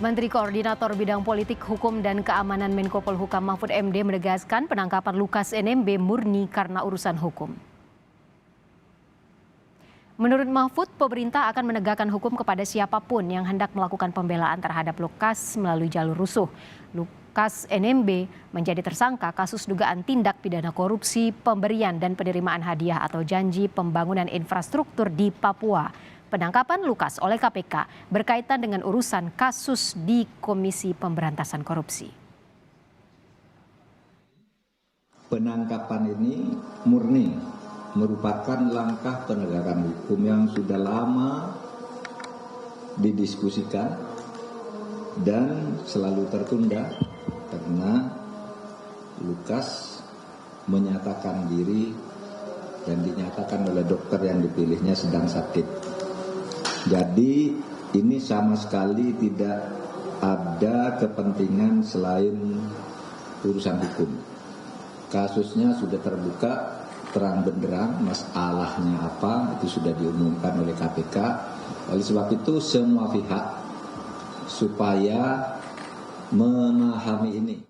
Menteri Koordinator Bidang Politik, Hukum, dan Keamanan Menko Polhukam Mahfud MD menegaskan penangkapan Lukas NMB murni karena urusan hukum. Menurut Mahfud, pemerintah akan menegakkan hukum kepada siapapun yang hendak melakukan pembelaan terhadap Lukas melalui jalur rusuh. Lukas NMB menjadi tersangka kasus dugaan tindak pidana korupsi, pemberian dan penerimaan hadiah atau janji pembangunan infrastruktur di Papua. Penangkapan Lukas oleh KPK berkaitan dengan urusan kasus di Komisi Pemberantasan Korupsi. Penangkapan ini murni merupakan langkah penegakan hukum yang sudah lama didiskusikan dan selalu tertunda karena Lukas menyatakan diri dan dinyatakan oleh dokter yang dipilihnya sedang sakit. Jadi ini sama sekali tidak ada kepentingan selain urusan hukum. Kasusnya sudah terbuka terang benderang, masalahnya apa itu sudah diumumkan oleh KPK. Oleh sebab itu semua pihak supaya memahami ini.